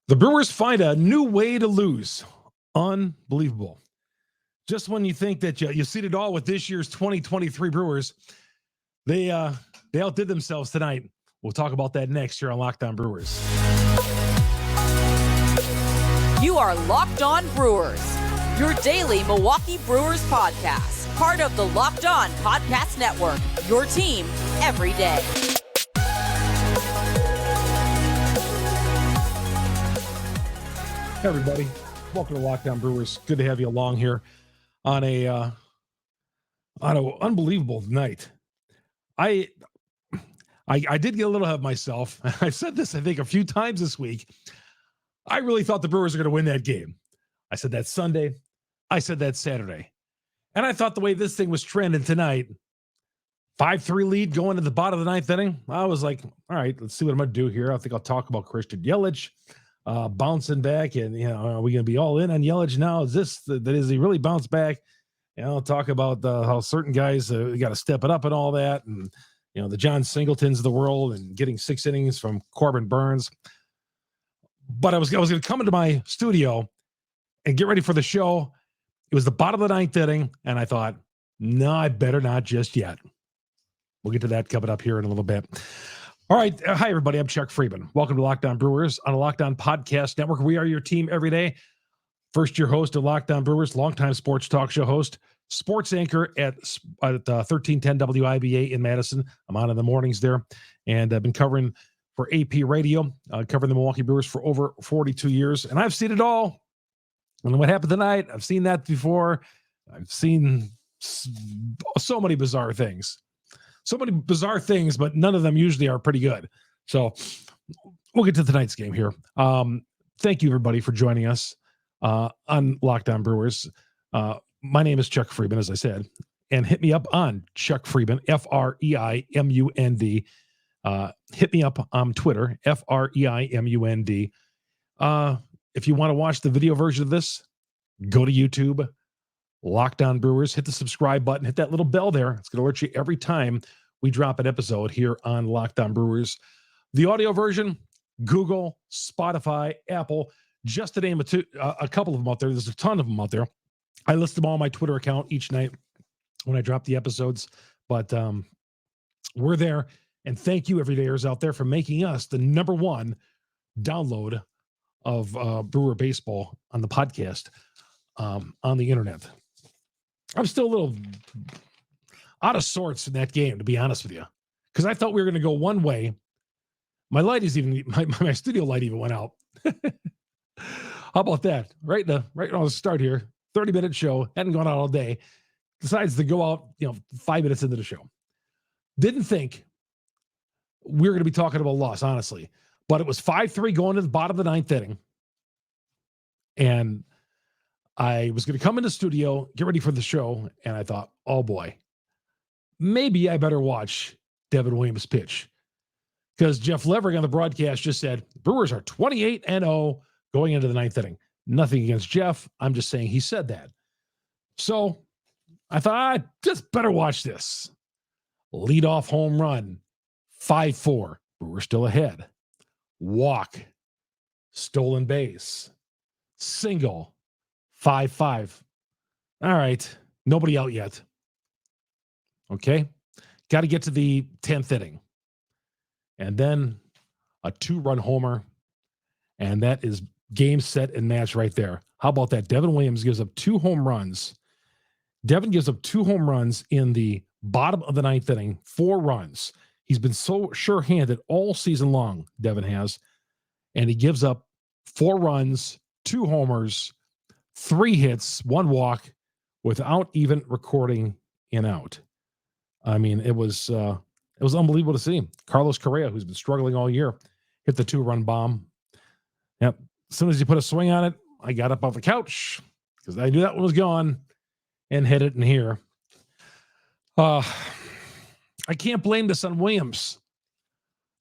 The Brewers find a new way to lose. Unbelievable. Just when you think that you see it all with this year's 2023 Brewers, they outdid themselves tonight. We'll talk about that next here on Locked On Brewers. You are Locked On Brewers, your daily Milwaukee Brewers podcast, part of the Locked On Podcast Network, your team every day. Hey everybody, welcome to Locked On Brewers. Good to have you along here on an unbelievable night. I did get a little ahead of myself. I've said this, I think, a few times this week. I really thought the Brewers were going to win that game. I said that Sunday. I said that Saturday. And I thought the way this thing was trending tonight, 5-3 lead going to the bottom of the ninth inning, I was like, all right, let's see what I'm going to do here. I think I'll talk about Christian Yelich bouncing back. And, are we going to be all in on Yelich now? Is he really bounced back? Talk about how certain guys got to step it up and all that. And, the John Singletons of the world and getting 6 innings from Corbin Burns. But I was going to come into my studio and get ready for the show. It was the bottom of the ninth inning, and I thought, no, I better not just yet. We'll get to that coming up here in a little bit. All right. Hi, everybody. I'm Chuck Freeman. Welcome to Locked On Brewers on the Locked On Podcast Network. We are your team every day. First-year host of Locked On Brewers, longtime sports talk show host, sports anchor at 1310 WIBA in Madison. I'm on in the mornings there, and I've been covering for AP Radio, covering the Milwaukee Brewers for over 42 years, and I've seen it all. And what happened tonight, I've seen that before. I've seen so many bizarre things. But none of them usually are pretty good. So we'll get to tonight's game here. Thank you, everybody, for joining us on Locked On Brewers. My name is Chuck Freeman, as I said, and hit me up on Chuck Freeman, FREIMUND. Hit me up on Twitter, FREIMUND. If you want to watch the video version of this, go to YouTube, Locked On Brewers, hit the subscribe button, hit that little bell there. It's going to alert you every time we drop an episode here on Locked On Brewers. The audio version, Google, Spotify, Apple, just to name a couple of them out there. There's a ton of them out there. I list them all on my Twitter account each night when I drop the episodes, but we're there. And thank you, everydayers out there, for making us the number one download of Brewer Baseball on the podcast on the internet. I'm still a little out of sorts in that game, to be honest with you, because I thought we were going to go one way. My light is even my studio light even went out. How about that? Right on the start here, 30-minute show, hadn't gone out all day. Decides to go out, 5 minutes into the show. Didn't think we were going to be talking about loss, honestly. But it was 5-3 going to the bottom of the ninth inning. And I was going to come in the studio, get ready for the show, and I thought, oh boy, maybe I better watch Devin Williams pitch. Because Jeff Levering on the broadcast just said, Brewers are 28-0 going into the ninth inning. Nothing against Jeff. I'm just saying he said that. So I thought, I just better watch this. Leadoff home run, 5-4. Brewers still ahead. Walk, stolen base, single, 5-5. All right, nobody out yet. Okay, got to get to the 10th inning. And then a 2-run homer, and that is game, set, and match right there. How about that? Devin Williams gives up 2 home runs. Devin gives up 2 home runs in the bottom of the ninth inning, 4 runs. He's been so sure-handed all season long, Devin has, and he gives up 4 runs, 2 homers, 3 hits, 1 walk, without even recording an out. I mean, it was unbelievable to see. Carlos Correa, who's been struggling all year, hit the 2-run bomb. Yep. As soon as he put a swing on it, I got up off the couch because I knew that one was gone and hit it in here. I can't blame this on Williams.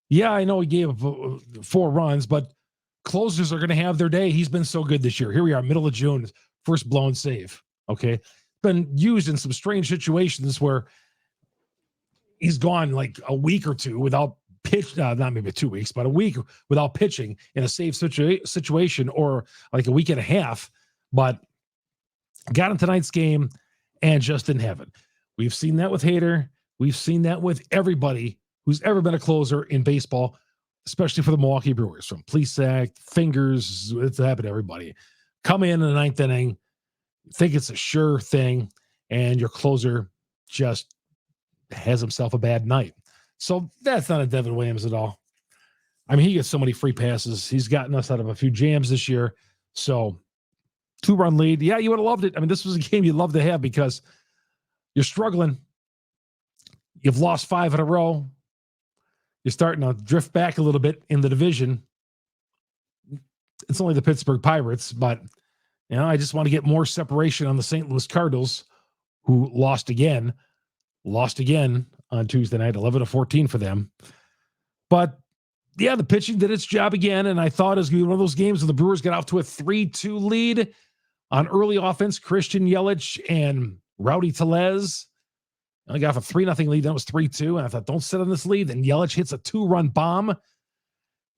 Yeah, I know he gave up 4 runs, but closers are going to have their day. He's been so good this year. Here we are, middle of June, first blown save. Okay. Been used in some strange situations where he's gone like a week or two without pitched, not maybe 2 weeks, but a week without pitching in a safe situation, or like a week and a half, but got in tonight's game and just didn't have it. We've seen that with Hader. We've seen that with everybody who's ever been a closer in baseball, especially for the Milwaukee Brewers, from Plesac, Fingers. It's happened to everybody. Come in the ninth inning, think it's a sure thing, and your closer just has himself a bad night. So that's not a Devin Williams at all. I mean, he gets so many free passes. He's gotten us out of a few jams this year. So 2-run lead. Yeah, you would have loved it. I mean, this was a game you'd love to have because you're struggling. You've lost 5 in a row. You're starting to drift back a little bit in the division. It's only the Pittsburgh Pirates, but I just want to get more separation on the St. Louis Cardinals, who lost again on Tuesday night, 11-14 for them. But yeah, the pitching did its job again, and I thought it was going to be one of those games where the Brewers got off to a 3-2 lead on early offense. Christian Yelich and Rowdy Tellez. I got off a 3-0 lead. That was 3-2, and I thought, don't sit on this lead. Then Yelich hits a 2-run bomb.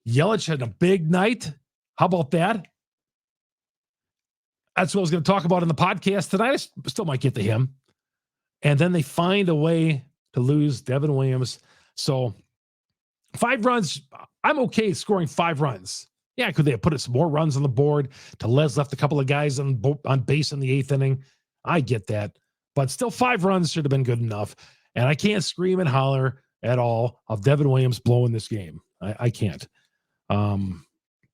Yelich had a big night. How about that? That's what I was going to talk about in the podcast tonight. I still might get to him. And then they find a way to lose Devin Williams. So 5 runs, I'm okay scoring 5 runs. Yeah, could they have put some more runs on the board? Tellez left a couple of guys on base in the 8th inning. I get that. But still, 5 runs should have been good enough. And I can't scream and holler at all of Devin Williams blowing this game. I can't.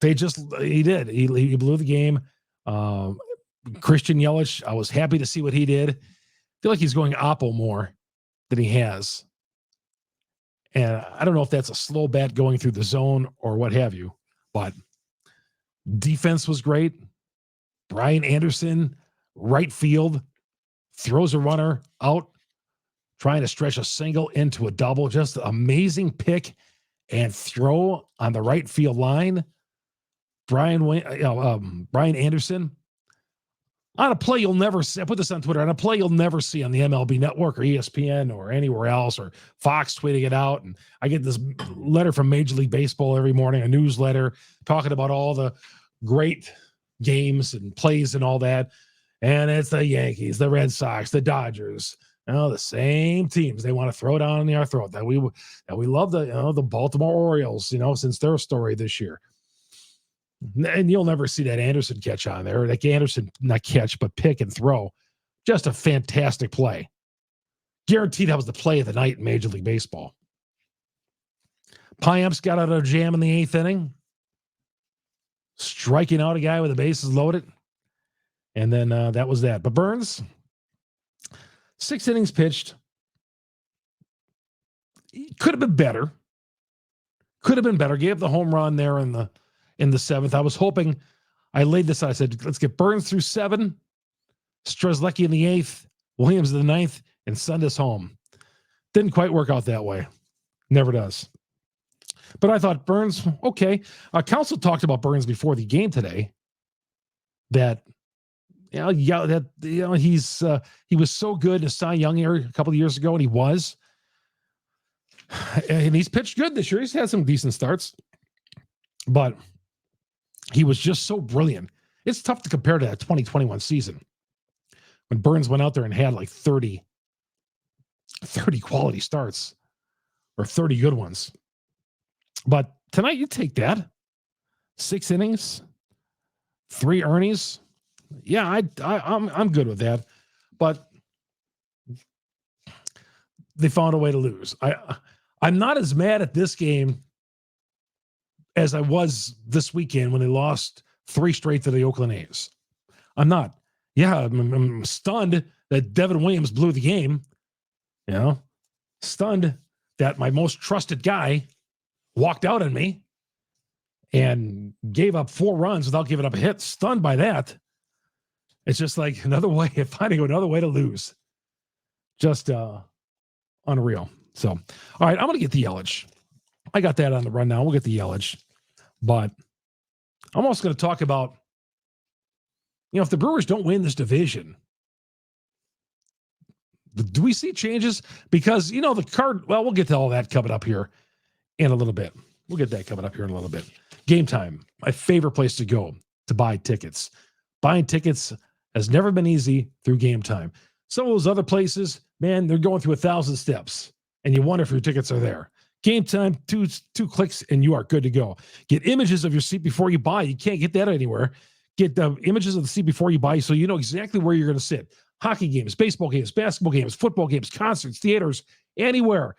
He did. He blew the game. Christian Yelich, I was happy to see what he did. I feel like he's going oppo more than he has. And I don't know if that's a slow bat going through the zone or what have you, but defense was great. Brian Anderson, right field, throws a runner out, trying to stretch a single into a double. Just amazing pick and throw on the right field line. Brian Anderson, on a play you'll never see. I put this on Twitter. On a play you'll never see on the MLB Network or ESPN or anywhere else, or Fox tweeting it out. And I get this letter from Major League Baseball every morning, a newsletter talking about all the great games and plays and all that. And it's the Yankees, the Red Sox, the Dodgers, the same teams. They want to throw down our throat. That we love the Baltimore Orioles, since their story this year. And you'll never see that Anderson catch on there. Like Anderson, not catch, but pick and throw. Just a fantastic play. Guaranteed that was the play of the night in Major League Baseball. Piamps got out of a jam in the 8th inning, striking out a guy with the bases loaded. And then that was that. But Burns, 6 innings pitched. Could have been better. Gave the home run there in the 7th. I was hoping, I laid this out. I said, let's get Burns through 7, Strzelecki in the 8th, Williams in the 9th, and send us home. Didn't quite work out that way. Never does. But I thought Burns, okay. Council talked about Burns before the game today. That, he was so good in a Cy Young era a couple of years ago, and he was. And he's pitched good this year. He's had some decent starts. But he was just so brilliant. It's tough to compare to that 2021 season when Burns went out there and had like 30 quality starts or 30 good ones. But tonight you take that. 6 innings, 3 earnings. Yeah, I'm good with that. But they found a way to lose. I'm not as mad at this game as I was this weekend when they lost 3 straight to the Oakland A's. I'm not. Yeah, I'm stunned that Devin Williams blew the game. Stunned that my most trusted guy walked out on me and gave up 4 runs without giving up a hit. Stunned by that. It's just like finding another way to lose. Just unreal. So, all right, I'm going to get the Yelich. I got that on the run now. We'll get the Yelich. But I'm also going to talk about, if the Brewers don't win this division, do we see changes? Because, we'll get to all that coming up here in a little bit. We'll get that coming up here in a little bit. Gametime, my favorite place to go to buy tickets. Buying tickets has never been easy through Gametime. Some of those other places, man, they're going through 1,000 steps, and you wonder if your tickets are there. Gametime, two clicks, and you are good to go. Get images of your seat before you buy. You can't get that anywhere. Get the images of the seat before you buy so you know exactly where you're going to sit. Hockey games, baseball games, basketball games, football games, concerts, theaters, anywhere.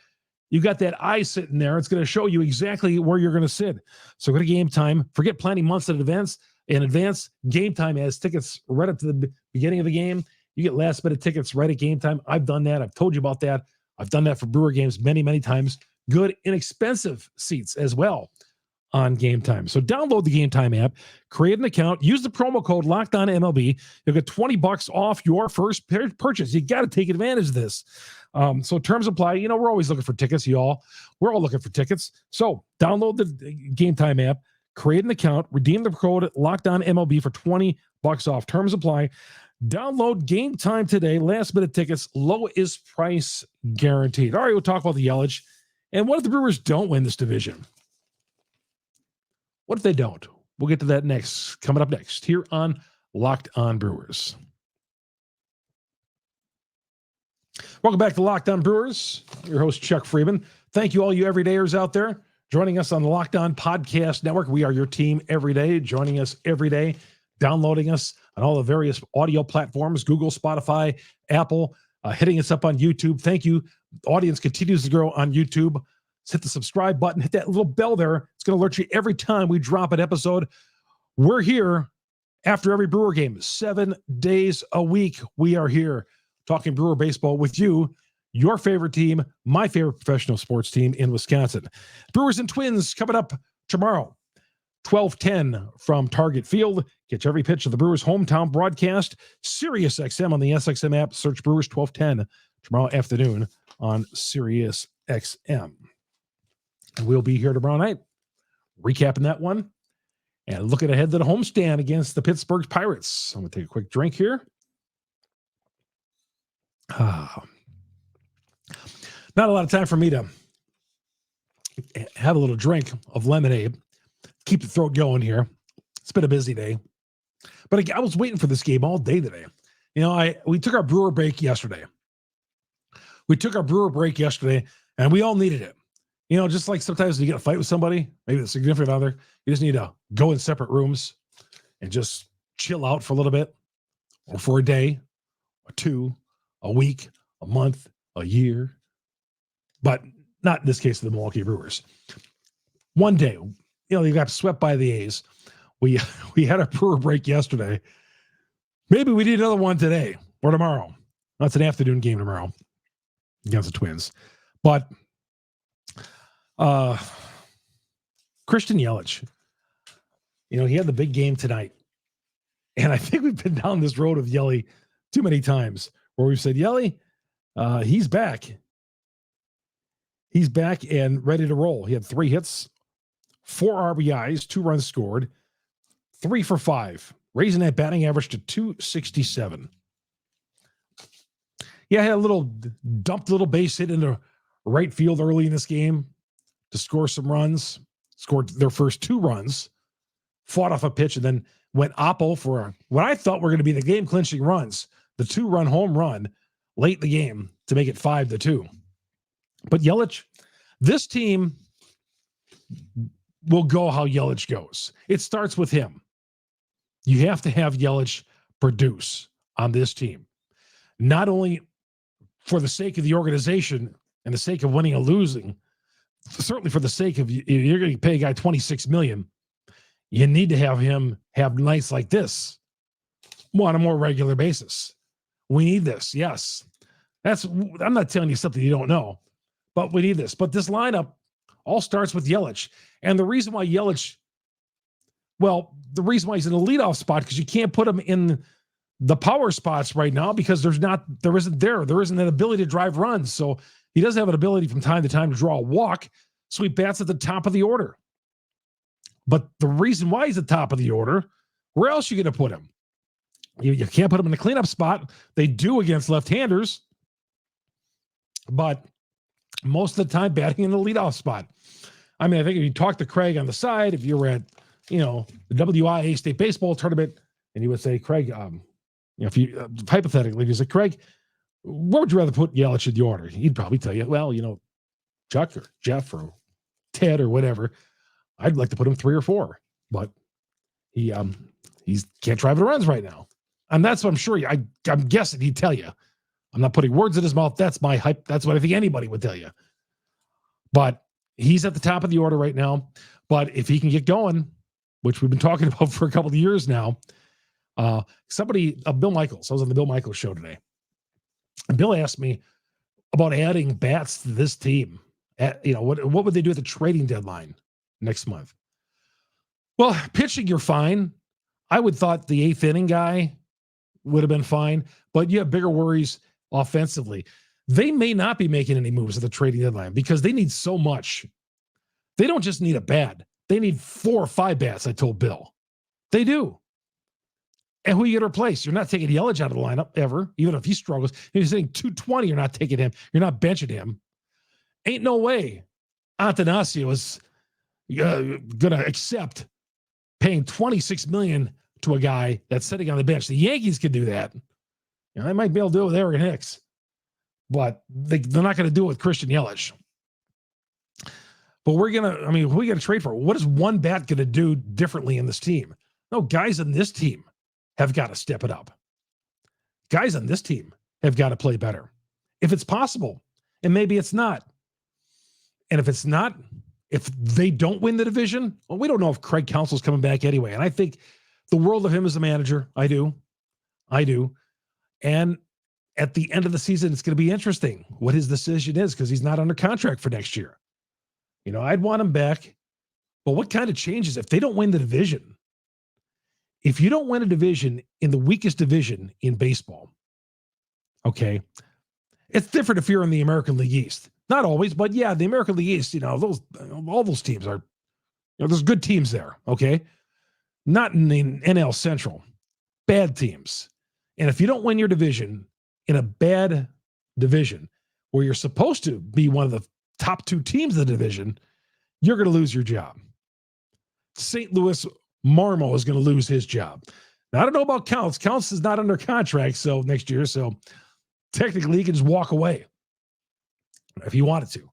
You got that eye sitting there. It's going to show you exactly where you're going to sit. So go to Gametime. Forget planning months in advance. Gametime has tickets right up to the beginning of the game. You get last minute tickets right at Gametime. I've done that. I've told you about that. I've done that for Brewer games many, many times. Good, inexpensive seats as well on Gametime. So download the Gametime app, create an account, use the promo code LOCKEDONMLB. You'll get $20 off your first purchase. You got to take advantage of this. So terms apply. You know, we're always looking for tickets, y'all. We're all looking for tickets. So download the Gametime app, create an account, redeem the code LOCKEDONMLB for $20 off. Terms apply. Download Gametime today. Last minute tickets, lowest price guaranteed. All right, we'll talk about the Yelich. And what if the Brewers don't win this division? What if they don't? We'll get to that next, coming up next here on Locked On Brewers. Welcome back to Locked On Brewers. Your host, Chuck Freeman. Thank you, all you everydayers out there joining us on the Locked On Podcast Network. We are your team every day, joining us every day, downloading us on all the various audio platforms, Google, Spotify, Apple, hitting us up on YouTube. Thank you. The audience continues to grow on YouTube. Hit the subscribe button, hit that little bell there. It's going to alert you every time we drop an episode. We're here after every Brewer game, 7 days a week. We are here talking Brewer baseball with you, your favorite team, my favorite professional sports team in Wisconsin. Brewers and Twins coming up tomorrow, 12:10 from Target Field. Catch every pitch of the Brewers' hometown broadcast, Sirius XM on the SXM app. Search Brewers 12:10 tomorrow afternoon on Sirius XM. And we'll be here tomorrow night, recapping that one and looking ahead to the homestand against the Pittsburgh Pirates. I'm going to take a quick drink here. Not a lot of time for me to have a little drink of lemonade, keep the throat going here. It's been a busy day, but I was waiting for this game all day today. You know, we took our Brewer break yesterday. And we all needed it. You know, just like sometimes you get a fight with somebody, maybe the significant other, you just need to go in separate rooms and just chill out for a little bit, or for a day, or two, a week, a month, a year. But not in this case of the Milwaukee Brewers. One day, you know, you got swept by the A's. We had a Brewer break yesterday. Maybe we need another one today or tomorrow. That's an afternoon game tomorrow against the Twins. But Christian Yelich, you know, he had the big game tonight. And I think we've been down this road of Yelich too many times where we've said, Yelich, he's back. He's back and ready to roll. He had 3 hits, 4 RBIs, 2 runs scored, 3 for 5, raising that batting average to 267. Yeah, had dumped a little base hit into right field early in this game to score some runs, scored their first 2 runs, fought off a pitch, and then went oppo for what I thought were going to be the game-clinching runs, the 2-run home run late in the game to make it 5-2. But Yelich, this team will go how Yelich goes. It starts with him. You have to have Yelich produce on this team, not only for the sake of the organization and the sake of winning or losing, certainly for the sake of you're going to pay a guy $26 million. You need to have him have nights like this on a more regular basis. We need this. Yes. I'm not telling you something you don't know, but we need this. But this lineup all starts with Yelich. And the reason why Yelich, the reason why he's in the leadoff spot, because you can't put him in the power spots right now because there isn't that ability to drive runs. So he does have an ability from time to time to draw a walk. So he bats at the top of the order. But the reason why he's at the top of the order, where else are you going to put him? You can't put him in the cleanup spot. They do against left-handers, but most of the time batting in the leadoff spot. I mean, I think if you talk to Craig on the side, if you were at, the WIA state baseball tournament, and you would say, Craig, if you hypothetically, if you say, Craig, where would you rather put Yelich in the order? He'd probably tell you, well, Chuck or Jeff or Ted or whatever. I'd like to put him 3 or 4, but he can't drive the runs right now. And that's what I'm sure I'm guessing he'd tell you. I'm not putting words in his mouth. That's my hype. That's what I think anybody would tell you. But he's at the top of the order right now. But if he can get going, which we've been talking about for a couple of years now, Bill Michaels, I was on the Bill Michaels show today. And Bill asked me about adding bats to this team. What would they do at the trading deadline next month? Well, pitching, you're fine. I would thought the 8th inning guy would have been fine, but you have bigger worries offensively. They may not be making any moves at the trading deadline because they need so much. They don't just need a bat. They need 4 or 5 bats, I told Bill. They do. And who are you going to replace? You're not taking Yelich out of the lineup ever, even if he struggles. If he's hitting 220, you're not taking him. You're not benching him. Ain't no way Atanasio is going to accept paying $26 million to a guy that's sitting on the bench. The Yankees can do that. They might be able to do it with Aaron Hicks, but they're not going to do it with Christian Yelich. But who are we going to trade for? What is one bat going to do differently in this team? No, guys in this team have got to step it up. Guys on this team have got to play better. If it's possible, and maybe it's not. And if it's not, if they don't win the division, well, we don't know if Craig Counsell's coming back anyway. And I think the world of him as a manager. I do. And at the end of the season, it's going to be interesting what his decision is because he's not under contract for next year. I'd want him back. But what kind of changes if they don't win the division? If you don't win a division in the weakest division in baseball, okay, it's different if you're in the American League East. Not always, but yeah, the American League East, all those teams are, there's good teams there, okay? Not in the NL Central. Bad teams. And if you don't win your division in a bad division where you're supposed to be one of the top 2 teams of the division, you're going to lose your job. St. Louis Marmo is going to lose his job. Now, I don't know about Counts. Counts is not under contract next year, so technically he can just walk away if he wanted to.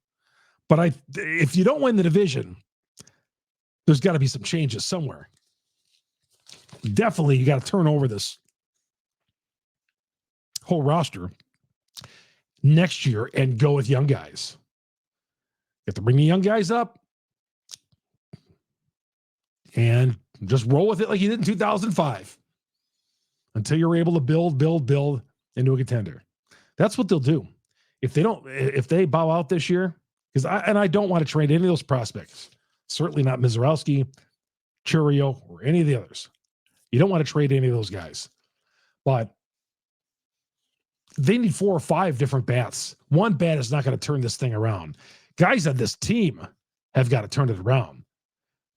But if you don't win the division, there's got to be some changes somewhere. Definitely, you got to turn over this whole roster next year and go with young guys. You have to bring the young guys up and just roll with it like you did in 2005 until you're able to build into a contender. That's what they'll do. If they bow out this year, because I don't want to trade any of those prospects, certainly not Mizorowski, Churio, or any of the others. You don't want to trade any of those guys. But they need 4 or 5 different bats. One bat is not going to turn this thing around. Guys on this team have got to turn it around.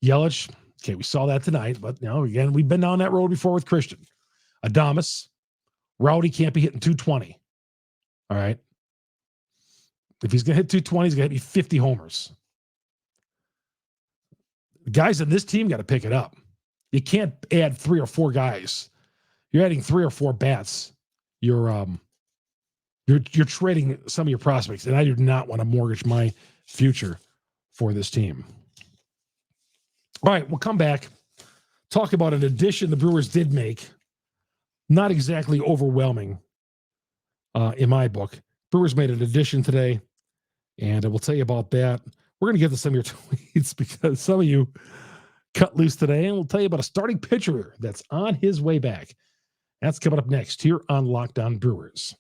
Yelich, okay, we saw that tonight, but again, we've been down that road before with Christian. Adames, Rowdy can't be hitting 220. All right. If he's going to hit 220, he's going to hit me 50 homers. The guys on this team got to pick it up. You can't add 3 or 4 guys. You're adding 3 or 4 bats. You're trading some of your prospects, and I do not want to mortgage my future for this team. All right, we'll come back. Talk about an addition the Brewers did make. Not exactly overwhelming in my book. Brewers made an addition today, and I will tell you about that. We're going to get to some of your tweets because some of you cut loose today, and we'll tell you about a starting pitcher that's on his way back. That's coming up next here on Locked On Brewers.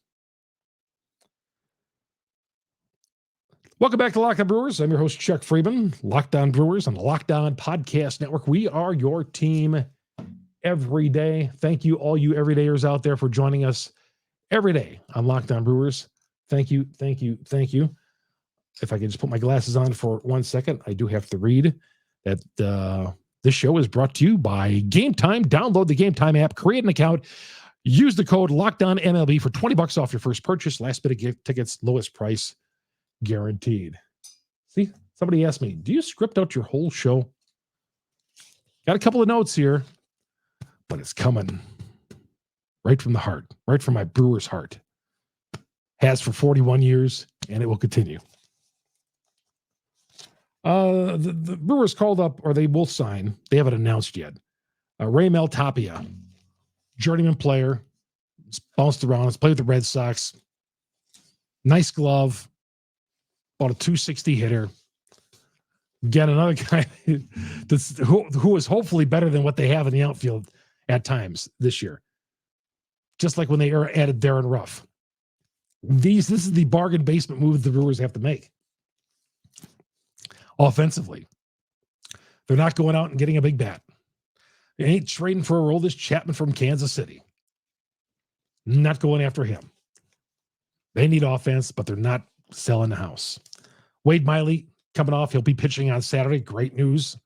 Welcome back to Locked On Brewers. I'm your host, Chuck Freeman. Locked On Brewers on the Locked On Podcast Network. We are your team every day. Thank you, all you everydayers out there, for joining us every day on Locked On Brewers. Thank you. If I can just put my glasses on for 1 second, I do have to read that this show is brought to you by Gametime. Download the Gametime app, create an account, use the code LOCKEDONMLB for $20 off your first purchase. Last bit of gift tickets, lowest price guaranteed. See, Somebody asked me, do you script out your whole show? Got a couple of notes here, but it's coming right from the heart, right from my Brewers heart. Has for 41 years, and it will continue. The Brewers called up, or they will sign. They haven't announced yet. Raimel Tapia, journeyman player. It's bounced around. Has played with the Red Sox. Nice glove. About a 260 hitter. Get another guy who is hopefully better than what they have in the outfield at times this year. Just like when they added Darren Ruff. This is the bargain basement move the Brewers have to make. Offensively. They're not going out and getting a big bat. They ain't trading for Aroldis Chapman from Kansas City. Not going after him. They need offense, but they're not selling the house. Wade Miley coming off. He'll be pitching on Saturday. Great news.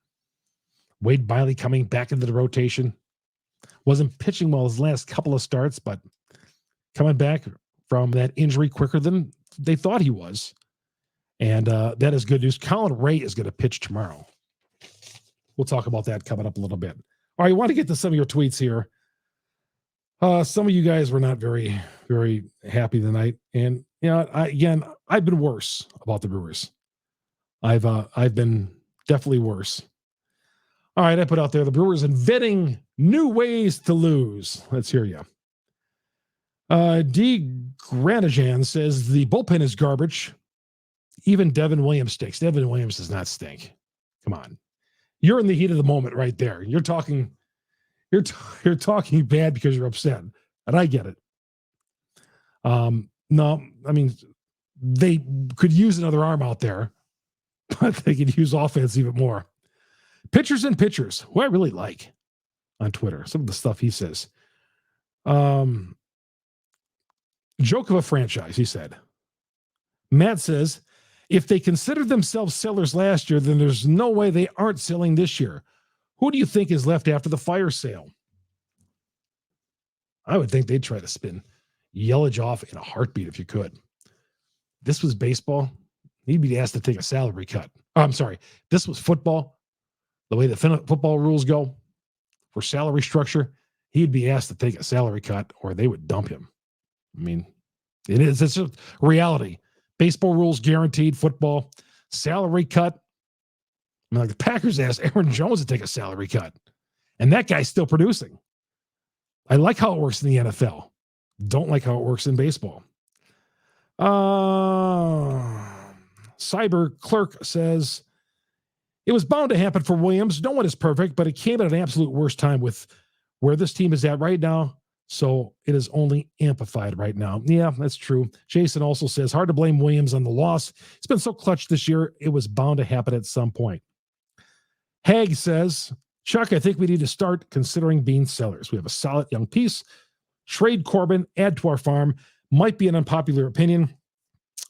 Wade Miley coming back into the rotation. Wasn't pitching well his last couple of starts, but coming back from that injury quicker than they thought he was. And that is good news. Colin Ray is going to pitch tomorrow. We'll talk about that coming up a little bit. All right, I want to get to some of your tweets here. Some of you guys were not very, very happy tonight. And, you know, I've been worse about the Brewers. I've been definitely worse. All right, I put out there the Brewers inventing new ways to lose. Let's hear you. D. Granajan says the bullpen is garbage. Even Devin Williams stinks. Devin Williams does not stink. Come on. You're in the heat of the moment right there. You're talking bad because you're upset. And I get it. No, I mean, they could use another arm out there, but they could use offense even more. Pitchers and pitchers, who I really like on Twitter, some of the stuff he says. Joke of a franchise, he said. Matt says, if they considered themselves sellers last year, then there's no way they aren't selling this year. Who do you think is left after the fire sale? I would think they'd try to spin Yelich off in a heartbeat if you could. This was baseball. He'd be asked to take a salary cut. Oh, I'm sorry. This was football. The way the football rules go for salary structure, he'd be asked to take a salary cut or they would dump him. I mean, it's just reality. Baseball rules guaranteed, football, salary cut. I mean, like the Packers asked Aaron Jones to take a salary cut, and that guy's still producing. I like how it works in the NFL. Don't like how it works in baseball. Cyber Clerk says, it was bound to happen for Williams. No one is perfect, but it came at an absolute worst time with where this team is at right now. So it is only amplified right now. Yeah, that's true. Jason also says, hard to blame Williams on the loss. It's been so clutch this year. It was bound to happen at some point. Hag says, Chuck, I think we need to start considering being sellers. We have a solid young piece. Trade Corbin, add to our farm. Might be an unpopular opinion,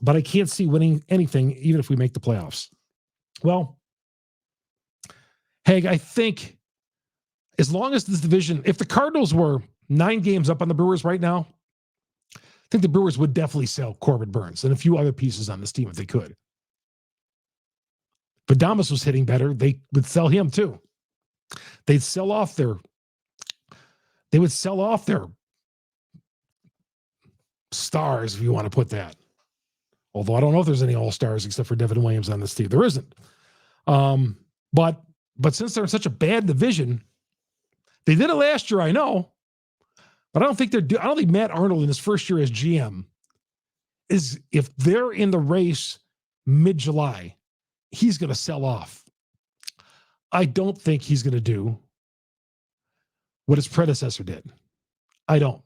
but I can't see winning anything even if we make the playoffs. Well, Hag, I think as long as this division, if the Cardinals were 9 games up on the Brewers right now, I think the Brewers would definitely sell Corbin Burns and a few other pieces on this team if they could. But Damas was hitting better. They would sell him too. They would sell off their stars, if you want to put that. Although I don't know if there's any all-stars except for Devin Williams on this team. There isn't. But since they're in such a bad division, they did it last year, I know. But I don't think Matt Arnold in his first year as GM is, if they're in the race mid-July, he's going to sell off. I don't think he's going to do what his predecessor did. I don't.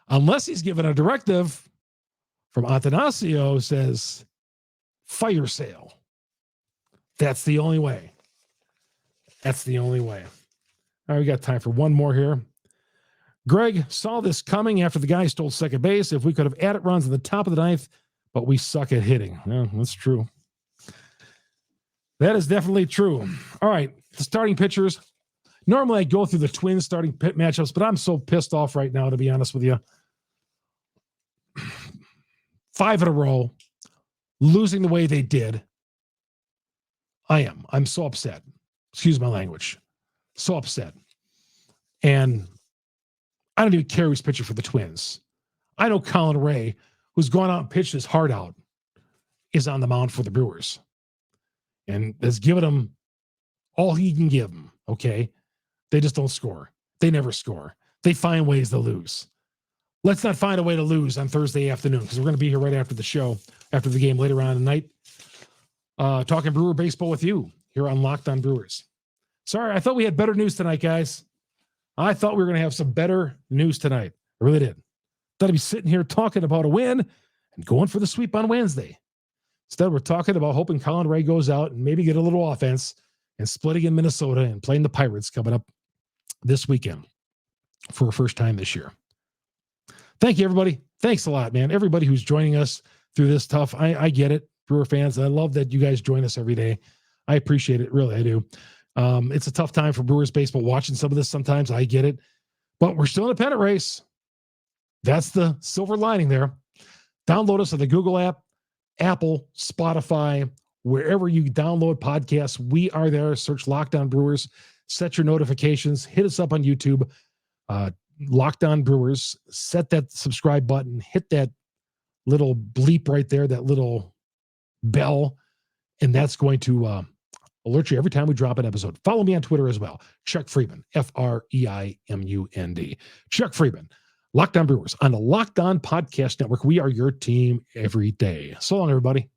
Unless he's given a directive from Atanasio says, fire sale. That's the only way. That's the only way. All right, we got time for one more here. Greg saw this coming after the guy stole second base. If we could have added runs at the top of the ninth, but we suck at hitting. Yeah, that's true. That is definitely true. All right, the starting pitchers. Normally I go through the Twins starting pit matchups, but I'm so pissed off right now, to be honest with you. 5 in a row, losing the way they did. I am. I'm so upset. Excuse my language. So upset. And I don't even care who's pitching for the Twins. I know Colin Ray, who's gone out and pitched his heart out, is on the mound for the Brewers. And has given them all he can give them, okay? They just don't score. They never score. They find ways to lose. Let's not find a way to lose on Thursday afternoon, because we're going to be here right after the show, after the game later on tonight, talking Brewer baseball with you here on Locked On Brewers. Sorry, I thought we had better news tonight, guys. I thought we were going to have some better news tonight. I really did. Thought I'd be sitting here talking about a win and going for the sweep on Wednesday. Instead, we're talking about hoping Colin Ray goes out and maybe get a little offense and splitting in Minnesota and playing the Pirates coming up this weekend for a first time this year. Thank you, everybody. Thanks a lot, man. Everybody who's joining us through this tough. I get it, Brewer fans. I love that you guys join us every day. I appreciate it. Really, I do. It's a tough time for Brewers baseball watching some of this sometimes. I get it. But we're still in a pennant race. That's the silver lining there. Download us on the Google app, Apple, Spotify, wherever you download podcasts. We are there. Search Locked On Brewers. Set your notifications. Hit us up on YouTube. Locked On Brewers. Set that subscribe button. Hit that little bleep right there, that little bell, and that's going to alert you every time we drop an episode. Follow me on Twitter as well. Chuck Freeman, Freimund. Chuck Freeman. Locked On Brewers on the Locked On Podcast Network. We are your team every day. So long, everybody.